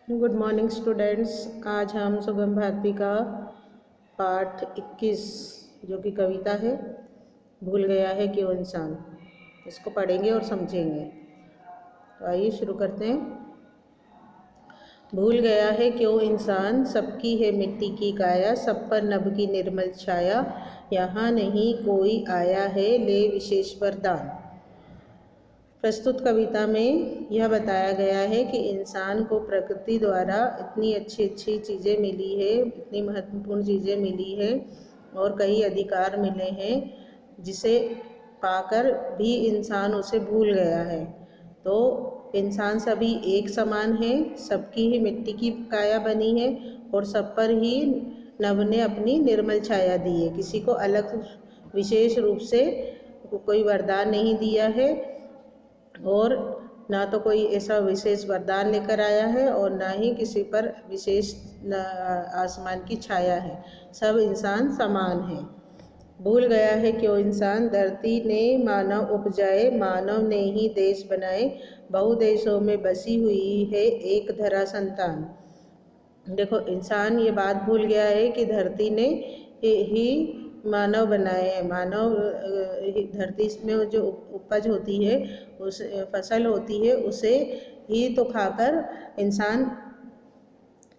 Good morning students. आज हम सुगम भारती का पाठ 21 जो कि कविता है भूल गया है क्यों इंसान, इसको पढ़ेंगे और समझेंगे। तो आइए शुरू करते हैं। भूल गया है क्यों इंसान, सबकी है मिट्टी की काया, सब पर नभ की निर्मल छाया, यहाँ नहीं कोई आया है ले विशेष वरदान। प्रस्तुत कविता में यह बताया गया है कि इंसान को प्रकृति द्वारा इतनी अच्छी अच्छी चीज़ें मिली है, इतनी महत्वपूर्ण चीज़ें मिली है और कई अधिकार मिले हैं जिसे पाकर भी इंसान उसे भूल गया है। तो इंसान सभी एक समान है, सबकी ही मिट्टी की काया बनी है और सब पर ही नभ ने अपनी निर्मल छाया दी है। किसी को अलग विशेष रूप से कोई वरदान नहीं दिया है और ना तो कोई ऐसा विशेष वरदान लेकर आया है और ना ही किसी पर विशेष आसमान की छाया है। सब इंसान समान है। भूल गया है क्यों इंसान, धरती ने मानव उपजाए, मानव ने ही देश बनाए, बहु देशों में बसी हुई है एक धरा संतान। देखो, इंसान ये बात भूल गया है कि धरती ने ही मानव बनाए हैं। मानव धरती में जो उपज होती है, उस फसल होती है, उसे ही तो खाकर इंसान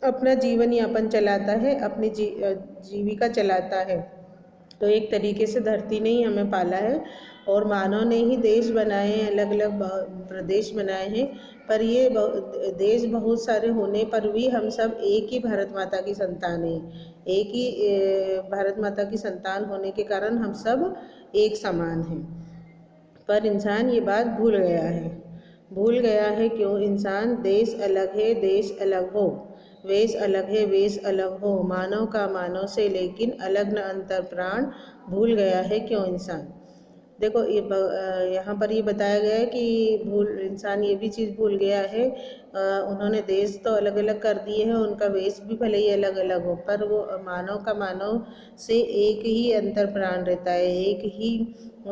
अपना जीवन यापन चलाता है, अपनी जीविका चलाता है। तो एक तरीके से धरती ने ही हमें पाला है और मानव ने ही देश बनाए हैं, अलग अलग प्रदेश बनाए हैं। पर ये देश बहुत सारे होने पर भी हम सब एक ही भारत माता की संतान हैं। एक ही भारत माता की संतान होने के कारण हम सब एक समान हैं। पर इंसान ये बात भूल गया है। भूल गया है क्यों इंसान, देश अलग है देश अलग हो, वेश अलग है वेश अलग हो, मानव का मानव से लेकिन अलग न अंतर प्राण, भूल गया है क्यों इंसान। देखो, ये यहाँ पर ये बताया गया है कि इंसान ये भी चीज़ भूल गया है। उन्होंने देश तो अलग अलग कर दिए हैं, उनका वेश भी भले ही अलग अलग हो, पर वो मानव का मानव से एक ही अंतर प्राण रहता है,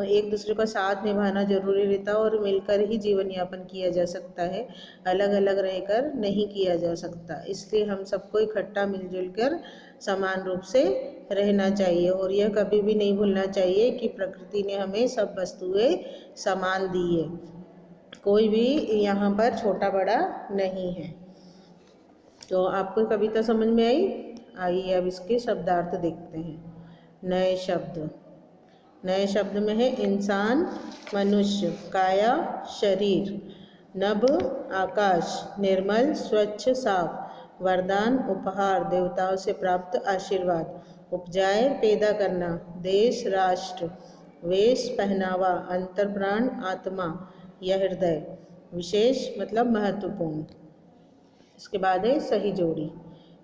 एक दूसरे का साथ निभाना जरूरी रहता है और मिलकर ही जीवन यापन किया जा सकता है। अलग अलग रहकर नहीं किया जा सकता। इसलिए हम सबको इकट्ठा मिलजुल कर समान रूप से रहना चाहिए और यह कभी भी नहीं भूलना चाहिए कि प्रकृति ने हमें सब वस्तुएं समान दी है। कोई भी यहाँ पर छोटा बड़ा नहीं है। तो आपको कविता समझ में आई? आइए अब इसके शब्दार्थ देखते हैं। नए शब्द में है इंसान, मनुष्य, काया शरीर, नभ आकाश, निर्मल स्वच्छ साफ, वरदान उपहार देवताओं से प्राप्त आशीर्वाद, उपजाए पैदा करना, देश राष्ट्र, वेश पहनावा, अंतर्प्राण आत्मा या हृदय, विशेष मतलब महत्वपूर्ण। इसके बाद है सही जोड़ी।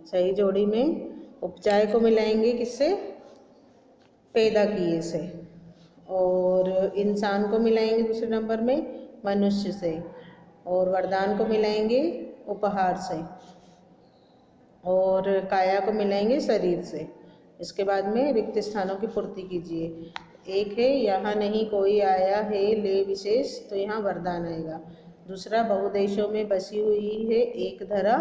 सही जोड़ी में उपजाए को मिलाएंगे किससे? पैदा किए से। और इंसान को मिलाएंगे दूसरे नंबर में मनुष्य से, और वरदान को मिलाएंगे उपहार से, और काया को मिलाएंगे शरीर से। इसके बाद में रिक्त स्थानों की पूर्ति कीजिए। एक है यहाँ नहीं कोई आया है ले विशेष, तो यहाँ वरदान आएगा। दूसरा, बहुदेशों में बसी हुई है एक धरा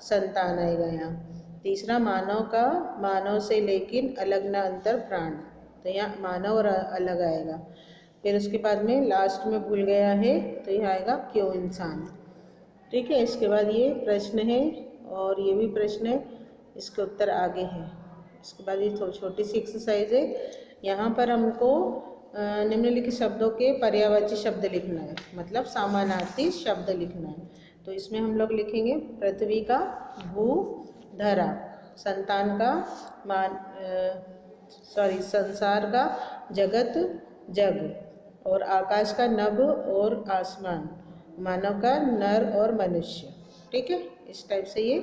संतान आएगा यहाँ। तीसरा, मानव का मानव से लेकिन अलग न अंतर प्राण, तो यहाँ मानव और अलग आएगा। फिर उसके बाद में लास्ट में भूल गया है, तो यहाँ आएगा क्यों इंसान। ठीक है। इसके बाद ये प्रश्न है और ये भी प्रश्न है, इसके उत्तर आगे हैं। इसके बाद ये छोटी सी एक्सरसाइज है। यहाँ पर हमको निम्नलिखित शब्दों के पर्यायवाची शब्द लिखना है, मतलब समानार्थी शब्द लिखना है। तो इसमें हम लोग लिखेंगे पृथ्वी का भू धरा, संतान का संसार का जगत जग, और आकाश का नभ और आसमान, मानव का नर और मनुष्य। ठीक है। इस टाइप से ये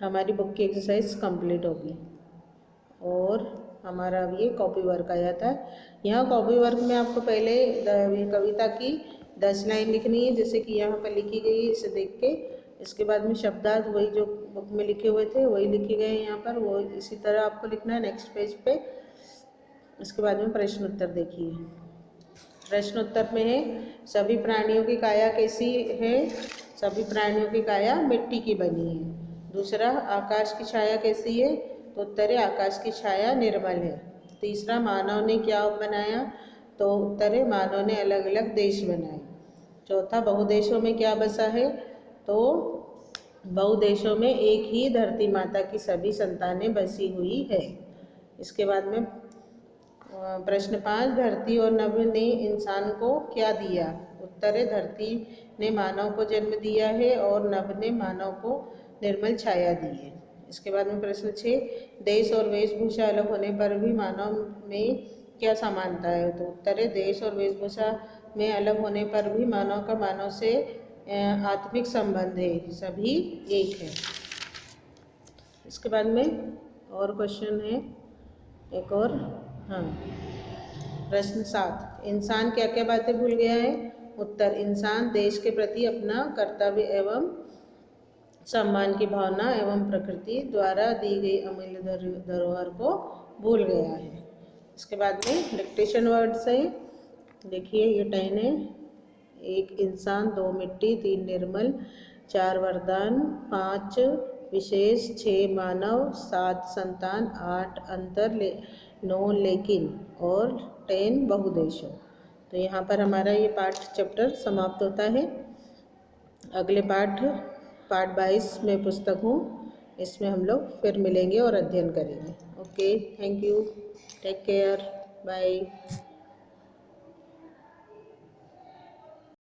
हमारी बुक की एक्सरसाइज कंप्लीट होगी। और हमारा अब ये कॉपी वर्क आ जाता है। यहाँ कॉपी वर्क में आपको पहले कविता की 10 लाइन लिखनी है, जैसे कि यहाँ पर लिखी गई है, इसे देख के। इसके बाद में शब्दार्थ वही जो बुक में लिखे हुए थे वही लिखे गए हैं यहाँ पर, वो इसी तरह आपको लिखना है नेक्स्ट पेज पे। इसके बाद में प्रश्न उत्तर देखिए। प्रश्न उत्तर में है, सभी प्राणियों की काया कैसी है? सभी प्राणियों की काया मिट्टी की बनी है। दूसरा, आकाश की छाया कैसी है? तो उत्तर है आकाश की छाया निर्मल है। तीसरा, मानव ने क्या बनाया? तो उत्तर है मानव ने अलग अलग देश बनाए। चौथा, बहुदेशों में क्या बसा है? तो बहुदेशों में एक ही धरती माता की सभी संतानें बसी हुई है। इसके बाद में प्रश्न 5, धरती और नभ ने इंसान को क्या दिया? उत्तर है धरती ने मानव को जन्म दिया है और नभ ने मानव को निर्मल छाया दी है। इसके बाद में प्रश्न 6, देश और वेशभूषा अलग होने पर भी मानव में क्या समानता है? तो उत्तर है देश और वेशभूषा में अलग होने पर भी मानव का मानव से आत्मिक संबंध है, सभी एक है। इसके बाद में और क्वेश्चन है एक और। हाँ, प्रश्न 7, इंसान क्या क्या बातें भूल गया है? उत्तर, इंसान देश के प्रति अपना कर्तव्य एवं सम्मान की भावना एवं प्रकृति द्वारा दी गई अमूल्य धरोहर को भूल गया है। इसके बाद में डिक्टेशन वर्ड्स है। देखिए, ये 10 है। 1 इंसान, 2 मिट्टी, 3 निर्मल, 4 वरदान, 5 विशेष, 6 मानव, 7 संतान, 8 अंतर, 9 लेकिन और 10 बहुदेशों। तो यहाँ पर हमारा ये पाठ चैप्टर समाप्त होता है। अगले पाठ 22 में पुस्तक हूँ, इसमें हम लोग फिर मिलेंगे और अध्ययन करेंगे। Okay, thank you, take care, bye.